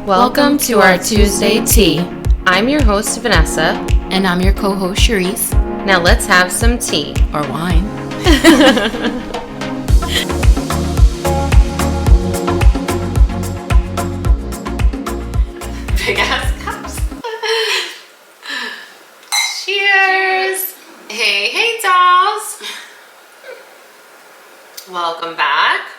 Welcome to our Tuesday tea. I'm your host, Vanessa. And I'm your co-host, Charisse. Now let's have some tea. Or wine. Big ass cups. Cheers. Hey dolls. Welcome back.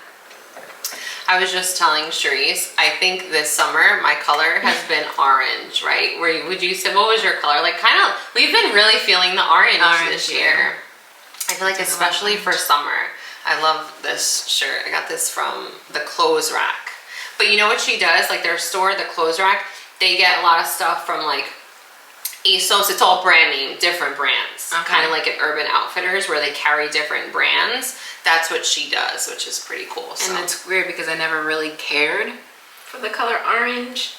I was just telling Charisse, I think this summer my color has been orange, right? Would you say, what was your color? Like kind of, we've been really feeling the orange this year. I feel like especially for summer. I love this shirt. I got this from the clothes rack. But you know what she does? Like their store, the clothes rack, they get a lot of stuff from like ASOS. It's all brand name, different brands. Okay. Kind of like at Urban Outfitters where they carry different brands. That's what she does, which is pretty cool. So. And it's weird because I never really cared for the color orange.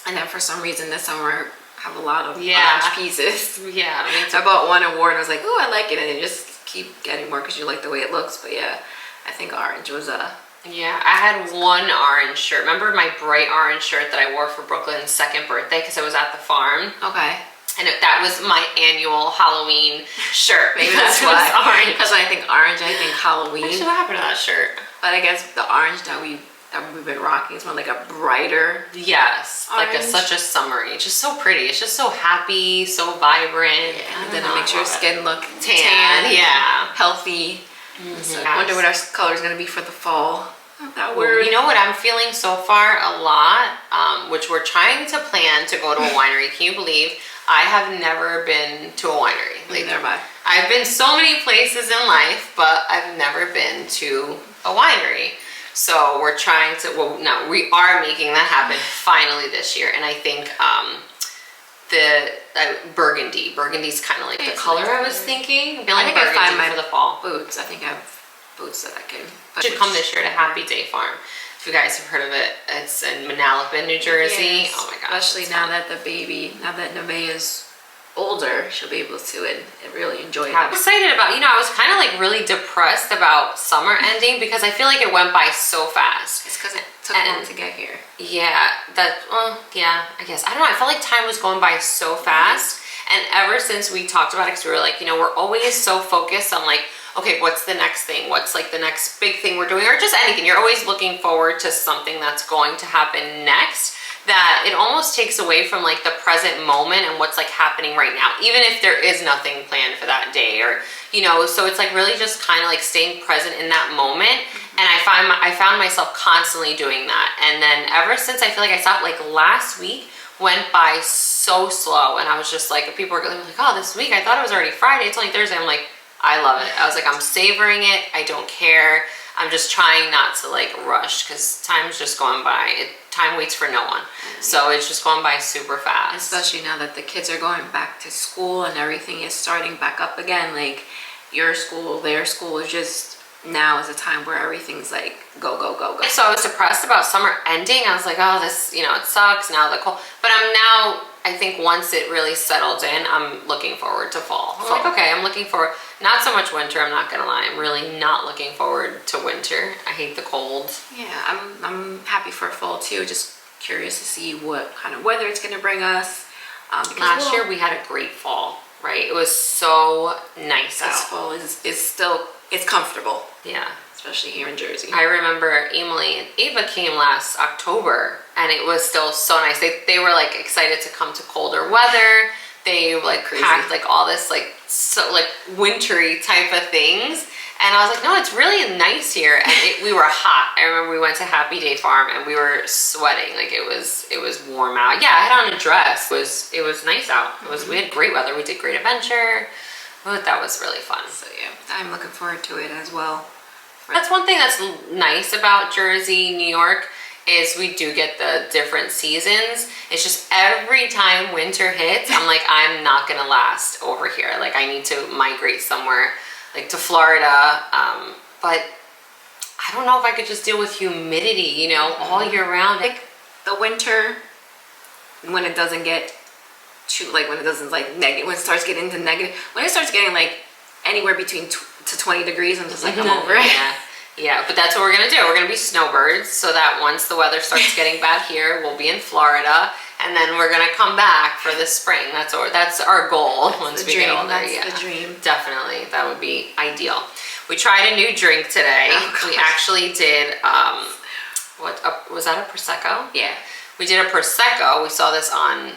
And then for some reason this summer I have a lot of orange pieces. Yeah. Me too. I bought one award and I was like, oh, I like it. And then you just keep getting more because you like the way it looks. But yeah, I think orange was a... Yeah, I had one orange shirt. Remember my bright orange shirt that I wore for Brooklyn's second birthday because I was at the farm? Okay. And that was my annual Halloween shirt. Maybe that's why. Orange. Because I think orange, I think Halloween. What happened to that shirt? But I guess the orange that we've been rocking is more like a brighter. Yes, orange. Like such a summery. It's just so pretty. It's just so happy, so vibrant. Yeah, and then it makes your skin look tan. Yeah, healthy. So I wonder what our color is going to be for the fall. That word. You know what I'm feeling so far a lot, which we're trying to plan to go to a winery. Can you believe? I have never been to a winery. Like, neither have I. I've been so many places in life, but I've never been to a winery. So we're trying to, well, no, we are making that happen finally this year. And I think burgundy's kind of like the color I was thinking. I think I find my for the fall. Boots. I think I have boots that I can. Should come this year to Happy Day Farm. If you guys have heard of it, it's in Manalapan, New Jersey. Yes. Oh my gosh. Especially now that now that Nevaeh is older, she'll be able to and really enjoy it. I'm excited about, I was kind of like really depressed about summer ending because I feel like it went by so fast. It's because it took long to get here. Yeah, I guess. I don't know, I felt like time was going by so fast. And ever since we talked about it, because we were like, we're always so focused on like, okay, what's the next thing? What's like the next big thing we're doing? Or just anything. You're always looking forward to something that's going to happen next, that it almost takes away from like the present moment and what's like happening right now, even if there is nothing planned for that day, or so it's like really just kind of like staying present in that moment. And I found myself constantly doing that. And then ever since, I feel like I stopped, like last week went by so slow, and I was just like, people were like, oh, this week, I thought it was already Friday, it's only Thursday. I'm like, I love it. I was like, I'm savoring it. I don't care. I'm just trying not to like rush because time's just going by. Time waits for no one. So it's just going by super fast. Especially now that the kids are going back to school and everything is starting back up again. Like your school, their school is just, now is a time where everything's like go, go, go, go. So I was depressed about summer ending. I was like, oh, this, it sucks now, the cold. But I think once it really settled in, I'm looking forward to fall. I'm like, okay, I'm looking forward, not so much winter, I'm not gonna lie. I'm really not looking forward to winter. I hate the cold. Yeah, I'm happy for fall too. Just curious to see what kind of weather it's gonna bring us. Last year we had a great fall, right? It was so nice out. This fall is still, it's comfortable. Yeah. Especially here in Jersey. I remember Emily and Ava came last October and it was still so nice. They were like excited to come to colder weather. They like packed like all this like wintry type of things. And I was like, no, it's really nice here. And we were hot. I remember we went to Happy Day Farm and we were sweating. Like it was warm out. Yeah, I had on a dress. It was nice out. We had great weather. We did great adventure. But that was really fun. So yeah, I'm looking forward to it as well. That's one thing that's nice about Jersey, New York, is we do get the different seasons. It's just every time winter hits, I'm like, I'm not gonna last over here. Like I need to migrate somewhere, like to Florida. But I don't know if I could just deal with humidity, all year round. Like the winter, when it doesn't get too, like when it doesn't like negative, when it starts getting into negative, when it starts getting like anywhere between to 20 degrees, I'm just like, I'm over it. Yeah. Yeah, but that's what we're gonna do. We're gonna be snowbirds so that once the weather starts getting bad here, we'll be in Florida, and then we're gonna come back for the spring. That's our goal once we get older. That's the dream. Definitely, that would be ideal. We tried a new drink today. We actually did. Was that a prosecco? Yeah. We did a prosecco. We saw this on,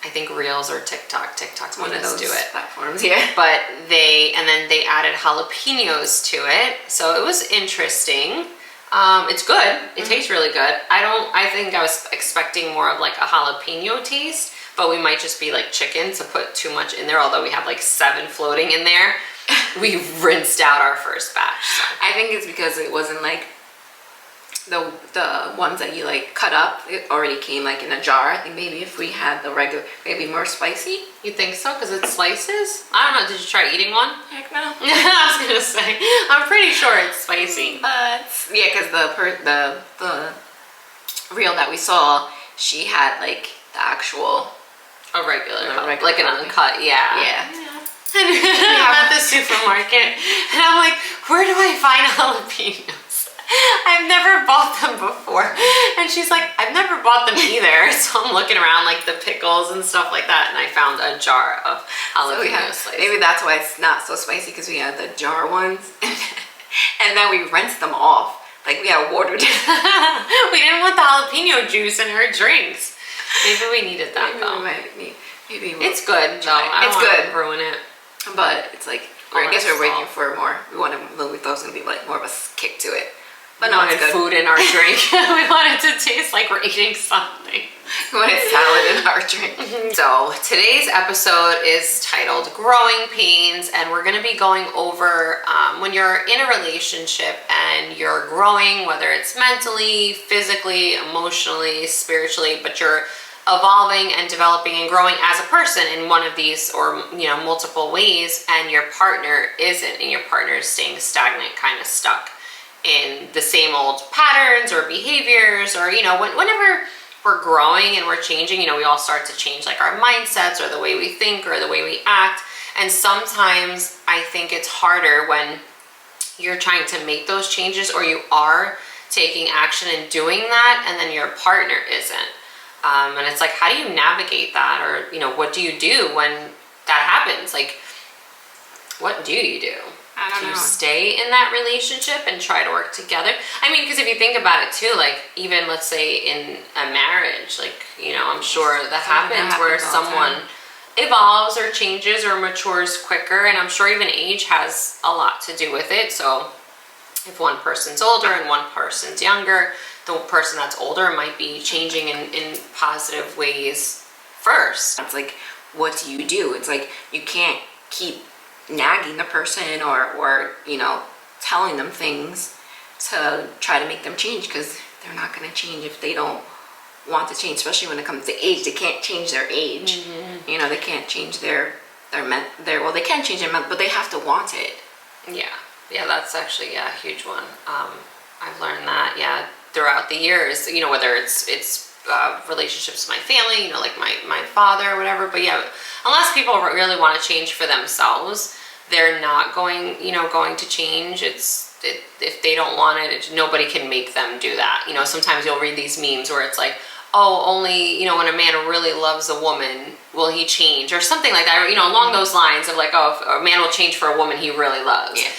I think, Reels or TikTok. TikTok's One of those do it. platforms, yeah. But then they added jalapenos to it, so it was interesting. It's good. It tastes really good. I think I was expecting more of like a jalapeno taste, but we might just be like chicken to put too much in there, although we have like 7 floating in there. We rinsed out our first batch. So. I think it's because it wasn't like the ones that you like cut up, it already came like in a jar. I think maybe if we had the regular, maybe more spicy. You think so? Because it's slices? I don't know. Did you try eating one? Heck no. I was gonna say. I'm pretty sure it's spicy. But yeah, because the reel that we saw, she had like the actual A regular, regular like an jalapeno. uncut, yeah. Yeah. And I'm at the supermarket, and I'm like, where do I find jalapenos? I've never bought them before. And she's like, I've never bought them either. So I'm looking around like the pickles and stuff like that, and I found a jar of jalapeno slices. Maybe that's why it's not so spicy, because we had the jar ones, and then we rinsed them off. Like we had water. We didn't want the jalapeno juice in our drinks. Maybe we needed that though. Maybe It's good though. I don't want to ruin it. But it's like, I guess we're waiting for more. We thought it was gonna be like more of a kick to it. But We no, wanted it's good. food in our drink. We wanted to taste like we're eating something. We wanted salad in our drink. So today's episode is titled Growing Pains, and we're gonna be going over when you're in a relationship and you're growing, whether it's mentally, physically, emotionally, spiritually, but you're evolving and developing and growing as a person in one of these or multiple ways, and your partner isn't, and your partner is staying stagnant, kind of stuck in the same old patterns or behaviors, or whenever we're growing and we're changing, we all start to change like our mindsets or the way we think or the way we act. And sometimes I think it's harder when you're trying to make those changes, or you are taking action and doing that, and then your partner isn't. And it's like, how do you navigate that? Or, what do you do when that happens? Like, what do you do? I don't Do you know. stay in that relationship and try to work together? I mean, because if you think about it too, like even let's say in a marriage, like, I'm sure that happens where happens all the someone evolves or changes or matures quicker. And I'm sure even age has a lot to do with it. So if one person's older and one person's younger, the person that's older might be changing in positive ways first. It's like, what do you do? It's like, you can't keep nagging the person or telling them things to try to make them change, because they're not going to change if they don't want to change, especially when it comes to age. They can't change their age. Mm-hmm. They can't change their well, they can change their mental, but they have to want it. Yeah, that's actually a huge one. I've learned that throughout the years, whether it's relationships with my family, like my father or whatever. But unless people really want to change for themselves, they're not going to change. If they don't want it, nobody can make them do that. Sometimes you'll read these memes where it's like, oh, only, when a man really loves a woman, will he change? Or something like that, along those lines of like, oh, if a man will change for a woman he really loves. Yeah.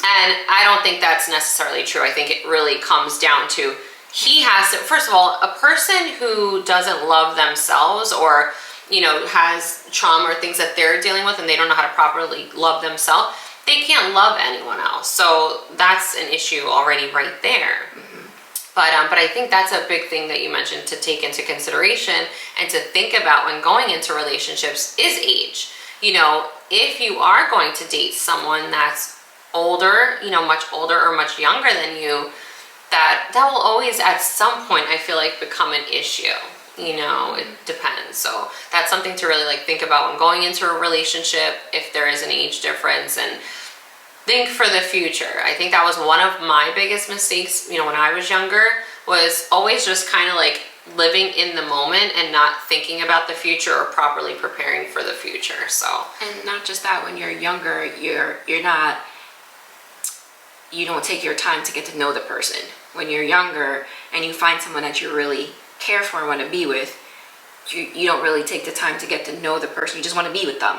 And I don't think that's necessarily true. I think it really comes down to, he has to, first of all, a person who doesn't love themselves, or, has trauma or things that they're dealing with and they don't know how to properly love themselves, they can't love anyone else. So that's an issue already right there. Mm-hmm. But I think that's a big thing that you mentioned to take into consideration and to think about when going into relationships is age. If you are going to date someone that's older, much older or much younger than you, that will always at some point, I feel like, become an issue. It depends. So that's something to really think about when going into a relationship, if there is an age difference, and think for the future. I think that was one of my biggest mistakes, when I was younger, was always just kind of living in the moment and not thinking about the future or properly preparing for the future. So, And not just that, when you're younger, you're not you don't take your time to get to know the person. When you're younger and you find someone that you really care for and want to be with, you don't really take the time to get to know the person. You just want to be with them.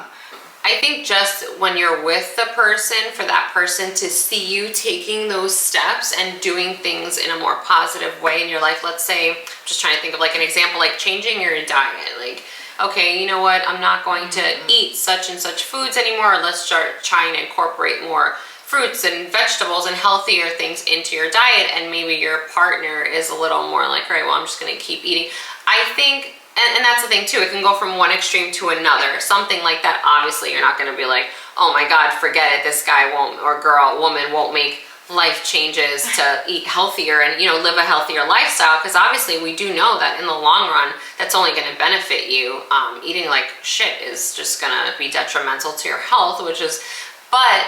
I think just when you're with the person, for that person to see you taking those steps and doing things in a more positive way in your life. Let's say, just trying to think of like an example, like changing your diet. Like, okay, you know what, I'm not going to eat such and such foods anymore. Let's start trying to incorporate more fruits and vegetables and healthier things into your diet. And maybe your partner is a little more like, all right, well, I'm just going to keep eating. I think, and that's the thing too, it can go from one extreme to another. Something like that, obviously you're not going to be like, oh my God, forget it, this guy won't, or girl, woman won't make life changes to eat healthier and, you know, live a healthier lifestyle, because obviously we do know that in the long run that's only going to benefit you. Eating like shit is just going to be detrimental to your health, which is, but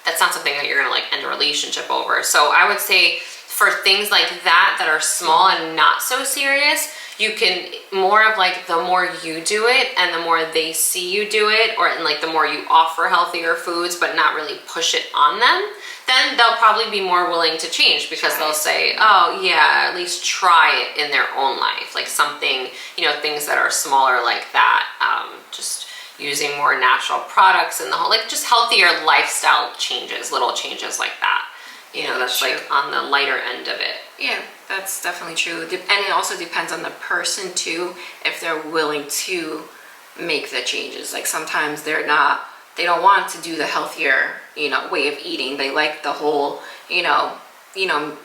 that's not something that you're going to like end a relationship over. So I would say for things like that are small and not so serious, you can more of like, the more you do it and the more they see you do it, or and like the more you offer healthier foods but not really push it on them, then they'll probably be more willing to change, because they'll say, oh yeah, at least try it in their own life. Like something, you know, things that are smaller like that, just using more natural products and the whole, like just healthier lifestyle changes, little changes like that. You know, that's like on the lighter end of it. Yeah, that's definitely true. And it also depends on the person too, if they're willing to make the changes. Like sometimes they don't want to do the healthier, you know, way of eating. They like the whole, you know,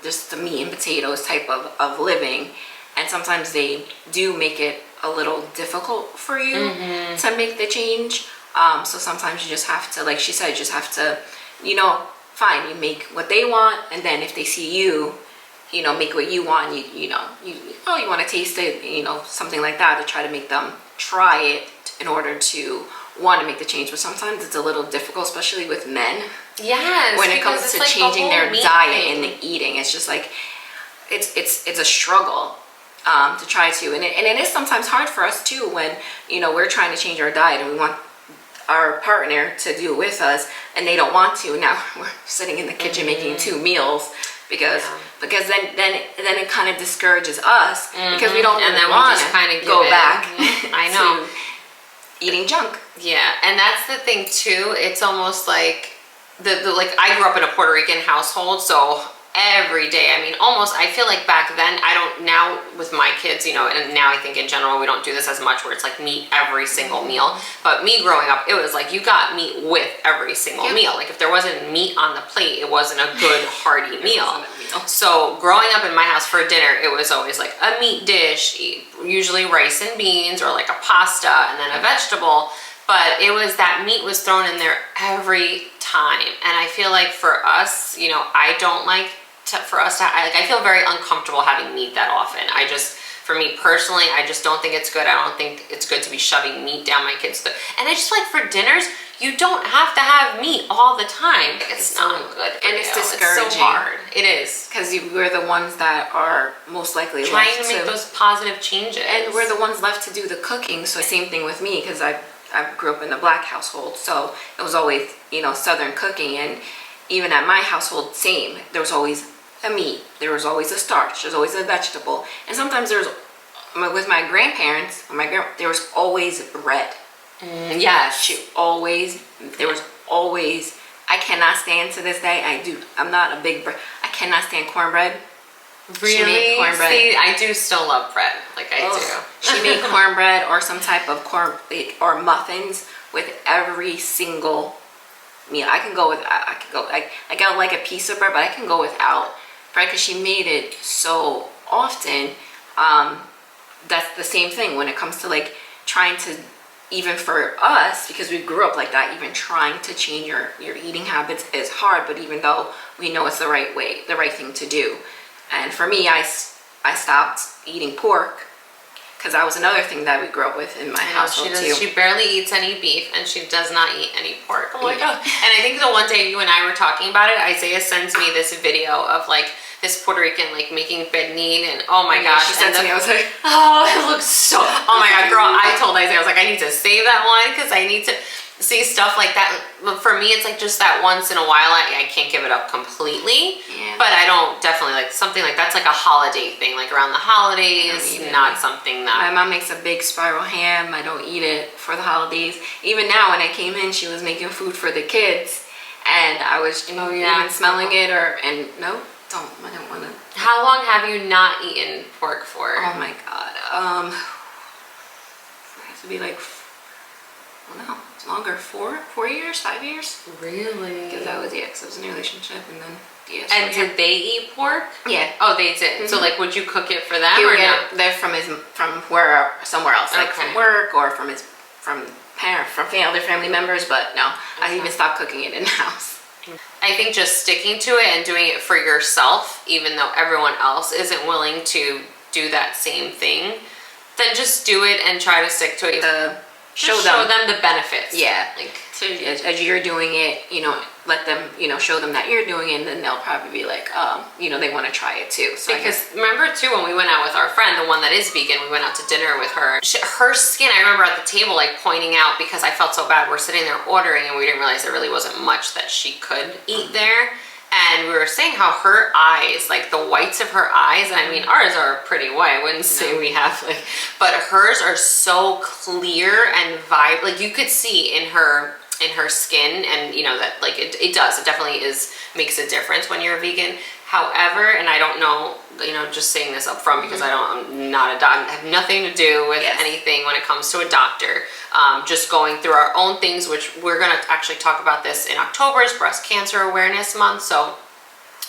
just the meat and potatoes type of living. And sometimes they do make it a little difficult for you to make the change. So sometimes you just have to, like she said, you just have to, you know, fine, you make what they want, and then if they see you, you know, make what you want, you want to taste it, you know, something like that, to try to make them try it in order to want to make the change. But sometimes it's a little difficult, especially with men. Yes, when it comes to like changing their diet and the eating, it's just like it's a struggle to try to, and it is sometimes hard for us too, when, you know, we're trying to change our diet and we want our partner to do it with us and they don't want to. Now we're sitting in the kitchen making 2 meals because then it kind of discourages us, because we don't really want to go back I know. to eating junk. Yeah, and that's the thing too. It's almost like the like, I grew up in a Puerto Rican household, so every day, I mean, almost, I feel like back then, I don't, now with my kids, you know, and now I think in general we don't do this as much, where it's like meat every single meal. But me growing up, it was like you got meat with every single meal. Like if there wasn't meat on the plate, it wasn't a good hearty meal. So growing up in my house for dinner, it was always like a meat dish, usually rice and beans, or like a pasta and then a vegetable. But it was that meat was thrown in there every time. And I feel like for us, you know, I don't like I feel very uncomfortable having meat that often. For me personally, I just don't think it's good. I don't think it's good to be shoving meat down my kids' throat. And I just like, for dinners, you don't have to have meat all the time. It's not good. And it's discouraging. It's so hard. It is. Because we're the ones that are most likely trying to make those positive changes. And we're the ones left to do the cooking. So same thing with me, because I grew up in a black household. So it was always, you know, Southern cooking. And even at my household, same. There was always a meat, there was always a starch, there's always a vegetable, and sometimes with my grandparents, there was always bread. Yes, there was always. I cannot stand, to this day, I'm not a big bread. I cannot stand cornbread. Really? She made cornbread. See, I do still love bread. Like I do. She made cornbread or some type of or muffins with every single meal. I got like a piece of bread, but I can go without bread, because she made it so often. That's the same thing when it comes to like trying to, even for us, because we grew up like that, even trying to change your eating habits is hard. But even though we know it's the right way, the right thing to do. And for me, I stopped eating pork, because that was another thing that we grew up with in my household too. She barely eats any beef, and she does not eat any pork. Oh my God. And I think the one day you and I were talking about it, Isaiah sends me this video of like this Puerto Rican like making pernil, and oh my gosh. She said to me, I was like, oh, it looks so, oh my God, girl, I told Isaiah, I was like, I need to save that one, because I need to see stuff like that. But for me, it's like just that once in a while, I can't give it it up completely. Yeah. But I don't definitely like something like that's like a holiday thing, like around the holidays, not something that. My mom makes a big spiral ham. I don't eat it for the holidays. Even now, when I came in, she was making food for the kids, and I was even smelling it. I don't want to. How long have you not eaten pork for? Oh my god. It has to be like, I don't know, it's longer. 4 years, 5 years. Really? Because I was in a relationship, and then And did they eat pork? Yeah. Oh, they did. So like, would you cook it for them? He or would no? get it. They're from somewhere else, like Okay. from work or from other family members. But no, I even stopped cooking it in the house. I think just sticking to it and doing it for yourself, even though everyone else isn't willing to do that same thing, then just do it and try to stick to it. Show them the benefits. Yeah. Like, So as you're doing it, let them, show them that you're doing it, and then they'll probably be like, they want to try it too. So because remember too, when we went out with our friend, the one that is vegan, we went out to dinner with her. Her skin, I remember at the table like pointing out, because I felt so bad. We're sitting there ordering and we didn't realize there really wasn't much that she could eat there. And we were saying how her eyes, like the whites of her eyes, and I mean ours are pretty white. I wouldn't say we have like, but hers are so clear and vibrant. Like you could see in her skin, and that like it does. It definitely makes a difference when you're a vegan. However, and I don't know, just saying this up front because I'm not a doctor, I have nothing to do with anything when it comes to a doctor. Just going through our own things, which we're going to actually talk about this in October's Breast Cancer Awareness Month. So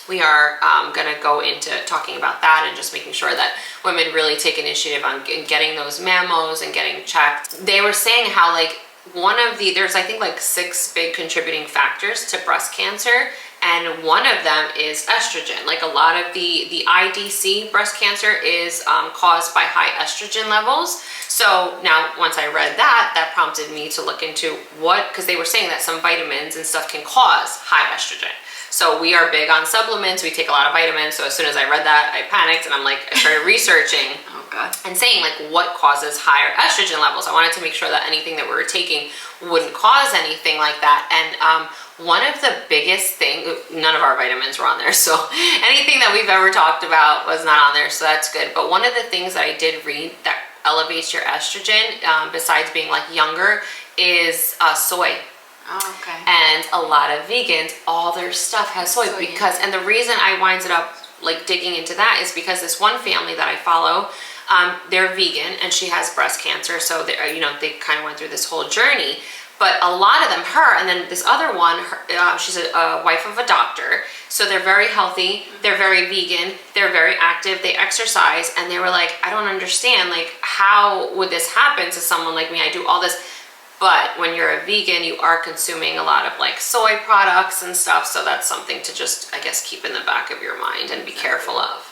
we are going to go into talking about that and just making sure that women really take initiative on getting those mammos and getting checked. They were saying how like there's I think like 6 big contributing factors to breast cancer, and one of them is estrogen. Like a lot of the IDC breast cancer is caused by high estrogen levels. So now once I read that prompted me to look into because they were saying that some vitamins and stuff can cause high estrogen. So we are big on supplements. We take a lot of vitamins. So as soon as I read that, I panicked and I started researching and saying like what causes higher estrogen levels. I wanted to make sure that anything that we were taking wouldn't cause anything like that. And one of the biggest things, none of our vitamins were on there. So anything that we've ever talked about was not on there. So that's good. But one of the things that I did read that elevates your estrogen, besides being like younger, is soy. Oh, okay. And a lot of vegans, all their stuff has soy and the reason I winded up like digging into that is because this one family that I follow, they're vegan and she has breast cancer. So they kind of went through this whole journey, but a lot of them, and then this other one, she's a wife of a doctor. So they're very healthy. They're very vegan. They're very active. They exercise. And they were like, I don't understand. Like, how would this happen to someone like me? I do all this. But when you're a vegan, you are consuming a lot of like soy products and stuff. So that's something to just, I guess, keep in the back of your mind and be careful of.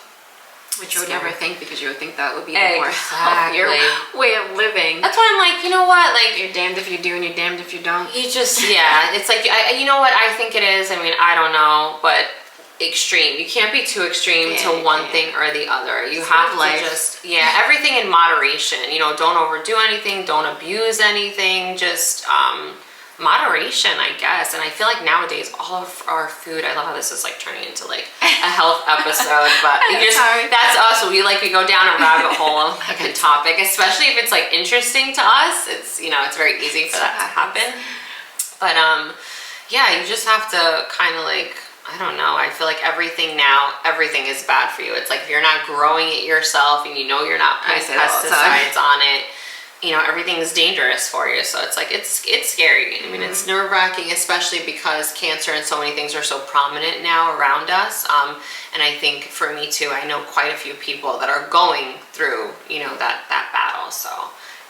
Which you would never think, because you would think that would be the more healthier way of living. That's why I'm like, you know what? Like, you're damned if you do and you're damned if you don't. You just, it's like, you know what I think it is? I mean, I don't know, but extreme. You can't be too extreme to one thing or the other. You have to just, everything in moderation. Don't overdo anything. Don't abuse anything. Just moderation, I guess. And I feel like nowadays all of our food, I love how this is like turning into like a health episode, but that's us. We go down a rabbit hole of like a topic, especially if it's like interesting to us. It's, it's very easy for that to happen. But you just have to kind of like, I don't know. I feel like everything is bad for you. It's like if you're not growing it yourself and you're not putting pesticides on it, everything is dangerous for you. So it's like, it's scary. I mean, it's nerve-wracking, especially because cancer and so many things are so prominent now around us. And I think for me too, I know quite a few people that are going through, that battle. So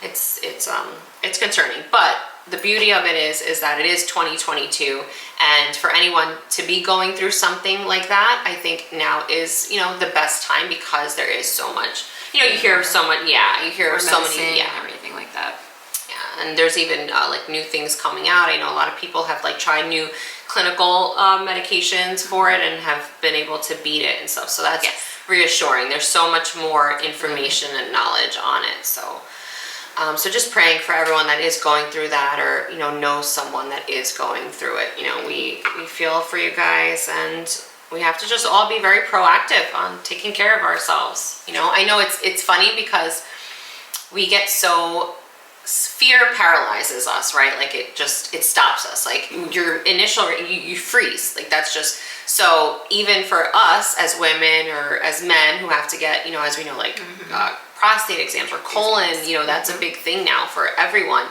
it's concerning. But the beauty of it is that it is 2022, and for anyone to be going through something like that, I think now is, the best time, because there is so much, you hear so much, you hear so many, everything like that. Yeah, and there's even like new things coming out. I know a lot of people have like tried new clinical medications for it and have been able to beat it and stuff. So that's reassuring. There's so much more information and knowledge on it. So So just praying for everyone that is going through that, or knows someone that is going through it. We feel for you guys, and we have to just all be very proactive on taking care of ourselves. I know it's funny because we get so, fear paralyzes us, right? Like it stops us. Like your initial, you freeze. Like that's just, so even for us as women or as men who have to get, as we know, like prostate exams or colon, that's a big thing now for everyone.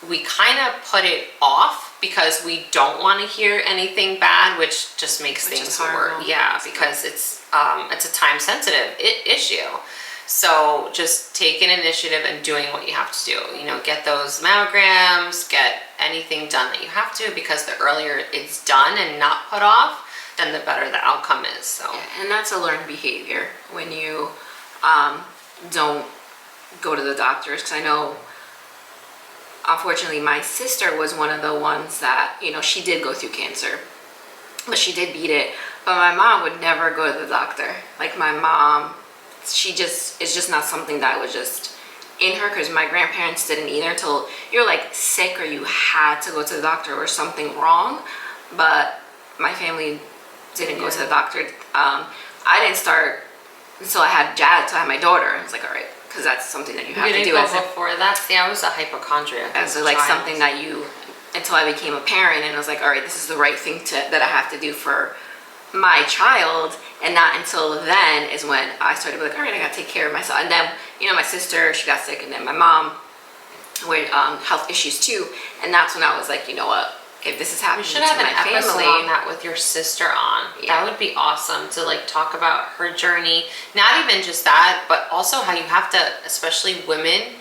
We kind of put it off because we don't want to hear anything bad, which just makes things worse. Yeah, because it's a time sensitive issue. So just take an initiative and doing what you have to do. Get those mammograms, get anything done that you have to, because the earlier it's done and not put off, then the better the outcome is. So yeah, and that's a learned behavior when you don't go to the doctors. Because I know, unfortunately, my sister was one of the ones that, she did go through cancer, but she did beat it. But my mom would never go to the doctor. Like my mom, it's just not something that was just in her, because my grandparents didn't either until you're like sick or you had to go to the doctor or something wrong. But my family didn't go to the doctor. I didn't start until I had Jad, so I had my daughter. I was like, all right, because that's something that you have to do. Before that, see, I was a hypochondriac. So like something that until I became a parent, and I was like, all right, this is the right thing that I have to do for my child. And not until then is when I started to be like, all right, I gotta take care of myself. And then my sister, she got sick, and then my mom with health issues too. And that's when I was like, you know what, if this is happening to my family, you should have an episode on that with your sister on. Yeah. That would be awesome to like talk about her journey. Not even just that, but also how you have to, especially women,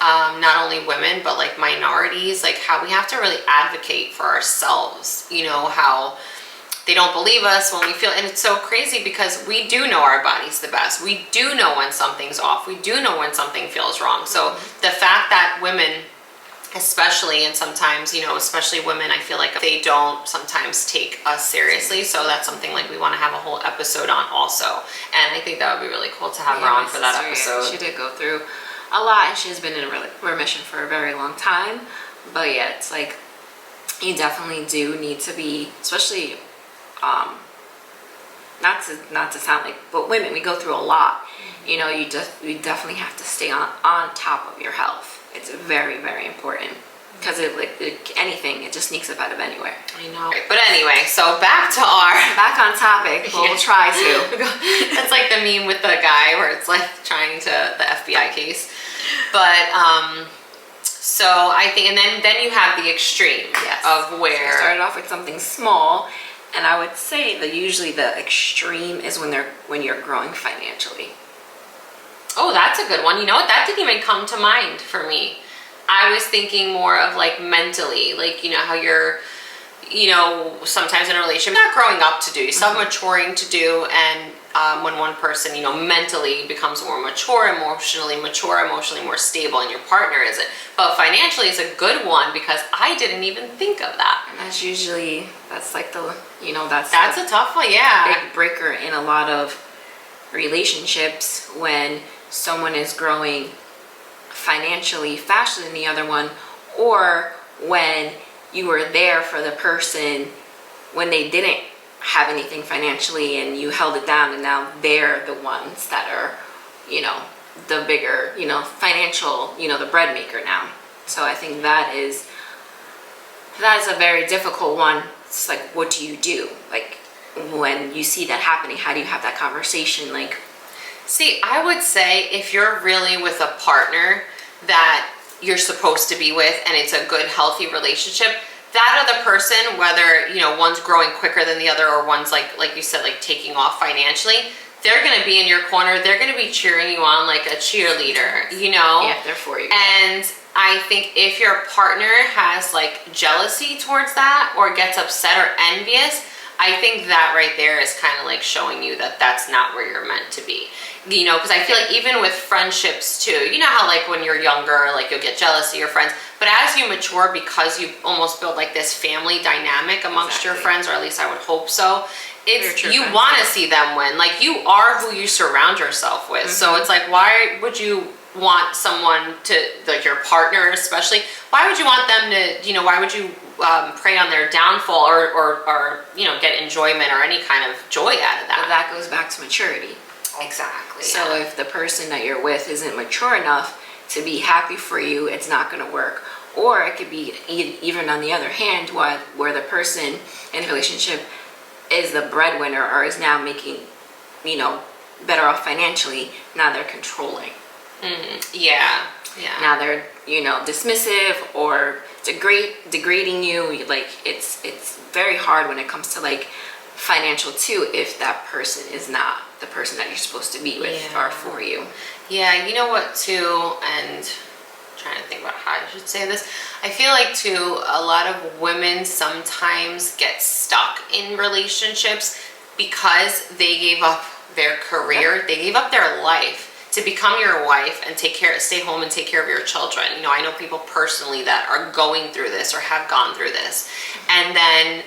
not only women, but like minorities, like how we have to really advocate for ourselves. How they don't believe us when we feel, and it's so crazy because we do know our bodies the best. We do know when something's off. We do know when something feels wrong. So the fact that women, especially, and sometimes, especially women, I feel like they don't sometimes take us seriously. So that's something like we want to have a whole episode on also. And I think that would be really cool to have her on for that episode. She did go through a lot, and she's been in remission for a very long time. But yeah, it's like you definitely do need to be, especially not to sound like, but women, we go through a lot. You definitely have to stay on top of your health. It's very, very important, because anything, it just sneaks up out of anywhere. I know. But anyway, so back on topic. Well, we'll try to. That's like the meme with the guy where it's like trying to, the FBI case. But so I think, and then you have the extreme of where. So started off with something small. And I would say that usually the extreme is when you're growing financially. Oh, that's a good one. You know what? That didn't even come to mind for me. I was thinking more of like mentally, like, how you're, sometimes in a relationship, not growing up to do, you still have maturing to do. And when one person, mentally becomes more mature, emotionally more stable, and your partner isn't. But financially is a good one, because I didn't even think of that. And that's like the, that's a tough one, yeah. Big breaker in a lot of relationships, when someone is growing financially faster than the other one, or when you were there for the person when they didn't have anything financially and you held it down, and now they're the ones that are, the bigger, financial, the bread maker now. So I think that is a very difficult one. It's like, what do you do? Like, when you see that happening, how do you have that conversation? Like, see, I would say if you're really with a partner that you're supposed to be with, and it's a good, healthy relationship, that other person, whether, one's growing quicker than the other, or one's like you said, like taking off financially, they're going to be in your corner. They're going to be cheering you on like a cheerleader, Yeah, they're for you. And I think if your partner has like jealousy towards that, or gets upset or envious, I think that right there is kind of like showing you that that's not where you're meant to be. Because I feel like even with friendships too, how like when you're younger, like you'll get jealous of your friends, but as you mature, because you almost build like this family dynamic amongst your friends, or at least I would hope so, you want to see them win. Like, you are who you surround yourself with. So it's like, why would you want someone to, like your partner especially, why would you want them to, you know, why would you prey on their downfall or you know, get enjoyment or any kind of joy out of that? But that goes back to maturity. Exactly. So if the person that you're with isn't mature enough to be happy for you, it's not going to work. Or it could be even on the other hand, where the person in the relationship is the breadwinner or is now making, you know, better off financially. Now they're controlling. Yeah. Now they're, you know, dismissive or degrading you. Like it's very hard when it comes to like financial too, if that person is not the person that you're supposed to be with or for you. Yeah, you know what too, and I'm trying to think about how I should say this. I feel like too, a lot of women sometimes get stuck in relationships because they gave up their career, they gave up their life to become your wife and stay home and take care of your children. You know, I know people personally that are going through this or have gone through this. And then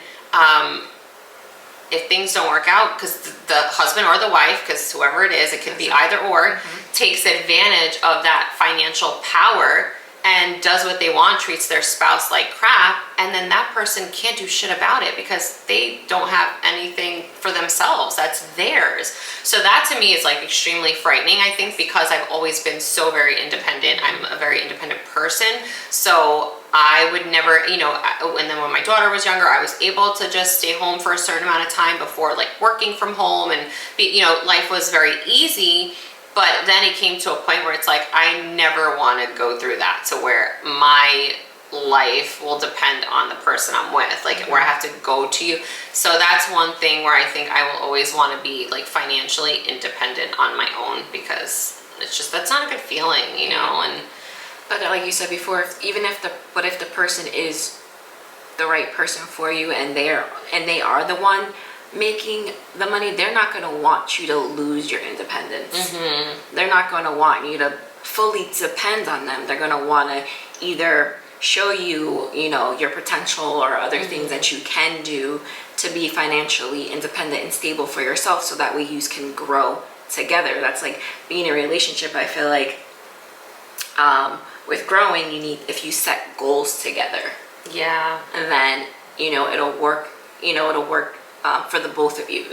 if things don't work out, because the husband or the wife, because whoever it is, it could be either or, takes advantage of that financial power and does what they want, treats their spouse like crap, and then that person can't do shit about it because they don't have anything for themselves. That's theirs. So that to me is like extremely frightening, I think, because I've always been so very independent. I'm a very independent person. So I would never, you know, and then when my daughter was younger, I was able to just stay home for a certain amount of time before like working from home and, you know, life was very easy. But then it came to a point where it's like, I never want to go through that to where my life will depend on the person I'm with, like where I have to go to you. So that's one thing where I think I will always want to be like financially independent on my own, because it's just, that's not a good feeling, you know. And but like you said before, if the person is the right person for you and they are the one making the money, they're not going to want you to lose your independence. They're not going to want you to fully depend on them. They're going to want to either show you, you know, your potential or other things that you can do to be financially independent and stable for yourself, so that way you can grow together. That's like being in a relationship. I feel like with growing, you need, if you set goals together, and then, you know, it'll work for the both of you.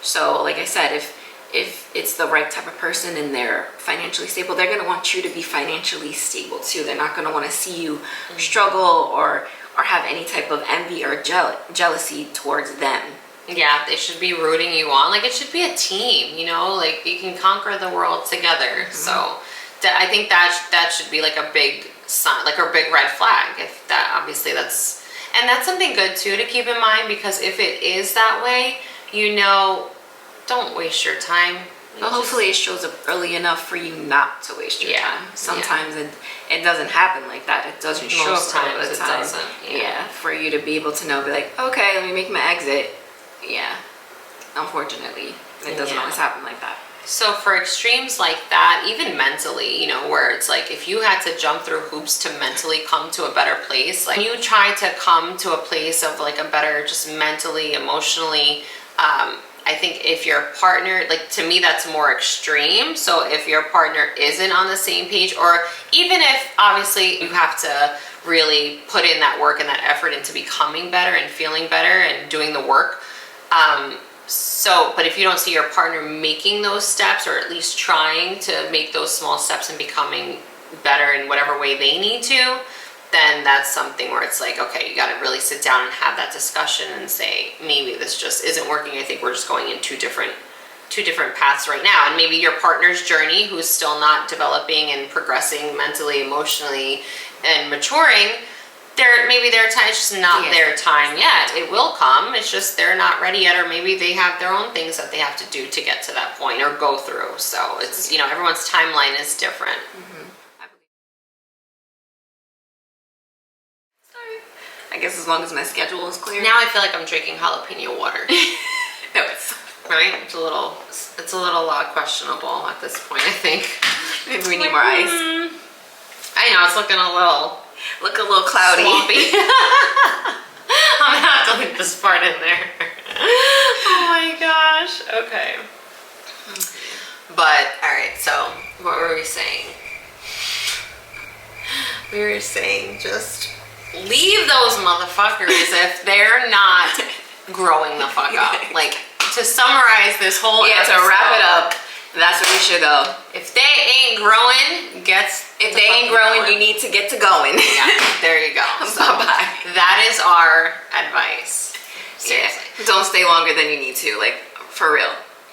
So like I said, if it's the right type of person and they're financially stable, they're going to want you to be financially stable too. They're not going to want to see you struggle or have any type of envy or jealousy towards them. Yeah, they should be rooting you on. Like, it should be a team, you know, like you can conquer the world together. So I think that should be like a big sign, like a big red flag. If that, obviously that's something good too to keep in mind, because if it is that way, you know, don't waste your time. Well, hopefully it shows up early enough for you not to waste your time. Sometimes it doesn't happen like that. It doesn't show up all the time. For you to be able to know, be like, okay, let me make my exit. Unfortunately, it doesn't always happen like that. So for extremes like that, even mentally, you know, where it's like if you had to jump through hoops to mentally come to a better place, like you try to come to a place of like a better, just mentally, emotionally, I think if your partner, like to me, that's more extreme. So if your partner isn't on the same page, or even if obviously you have to really put in that work and that effort into becoming better and feeling better and doing the work, but if you don't see your partner making those steps, or at least trying to make those small steps and becoming better in whatever way they need to, then that's something where it's like, okay, you got to really sit down and have that discussion and say, maybe this just isn't working. I think we're just going in two different paths right now. And maybe your partner's journey, who's still not developing and progressing mentally, emotionally, and maturing, maybe their time, it's just not their time yet. It will come. It's just they're not ready yet, or maybe they have their own things that they have to do to get to that point or go through. So it's, you know, everyone's timeline is different. I guess as long as my schedule is clear. Now I feel like I'm drinking jalapeno water. No, it's right. It's a little questionable at this point, I think. Maybe we need more ice. I know, it's looking a little cloudy. Swampy. I'm gonna have to leave this part in there. Oh my gosh. Okay. But all right. So what were we saying? We were saying just leave those motherfuckers if they're not growing the fuck up. Like, to summarize this whole Yeah, to episode, wrap it up, that's what we should go. if they ain't growing, If they ain't growing, you need to get to going. Yeah, there you go. So Bye-bye. that is our advice. Seriously. Yeah. Don't stay longer than you need to, like, for real.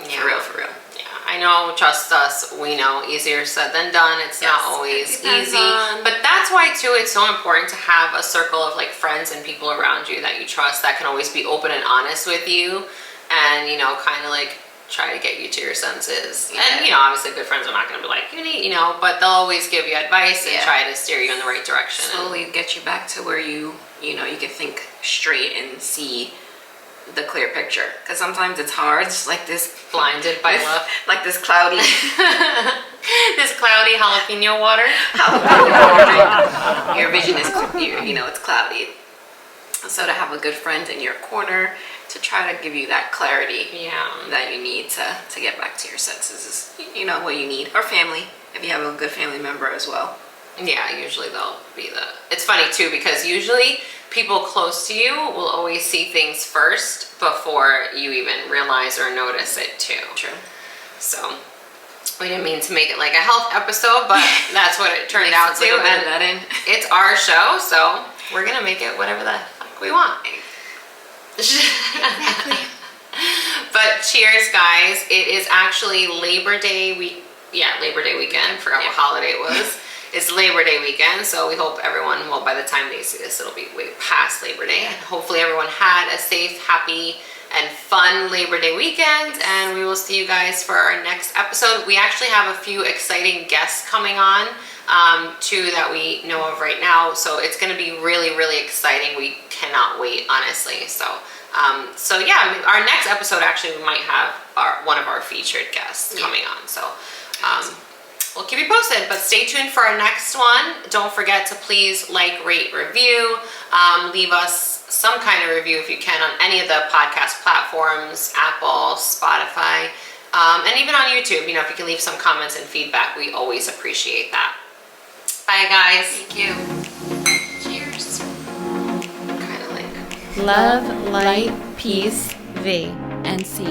Yeah. For real. Yeah, I know, trust us, we know, easier said than done. It's not Yes, always it depends easy. on- But that's why, too, it's so important to have a circle of, like, friends and people around you that you trust that can always be open and honest with you and, you know, kind of, like, try to get you to your senses. Yeah. And, you know, obviously good friends are not going to be like, you need, you know, but they'll always give you advice and Yeah. try to steer you in the right direction. Slowly get you back to where you know, you can think straight and see the clear picture. Because sometimes it's hard, just like this Blinded by love. like this cloudy This cloudy jalapeno water. your vision is you know, it's cloudy. So to have a good friend in your corner to try to give you that clarity Yeah. that you need to get back to your senses is, you know, what you need. Or family, if you have a good family member as well. Yeah, usually they'll be it's funny too, because usually people close to you will always see things first before you even realize or notice it too. True. So we didn't mean to make it like a health episode, but that's what it turned out to. And that in. it's our show, so we're gonna make it whatever the fuck we want. But cheers, guys. It is actually Labor Day Labor Day weekend. Forgot what holiday it was. It's Labor Day weekend, so we hope everyone, well, by the time they see this, it'll be way past Labor Day. And hopefully everyone had a safe, happy, and fun Labor Day weekend, and we will see you guys for our next episode. We actually have a few exciting guests coming on, too, that we know of right now, so it's going to be really, really exciting. We cannot wait, honestly. So yeah, our next episode, actually, we might have one of our featured guests coming on, so we'll keep you posted, but stay tuned for our next one. Don't forget to please like, rate, review, leave us some kind of review if you can on any of the podcast platforms, Apple, Spotify, and even on YouTube. You know, if you can leave some comments and feedback, we always appreciate that. Bye, guys. Thank you. Cheers. Kind of like. Love, light, peace, V, and C.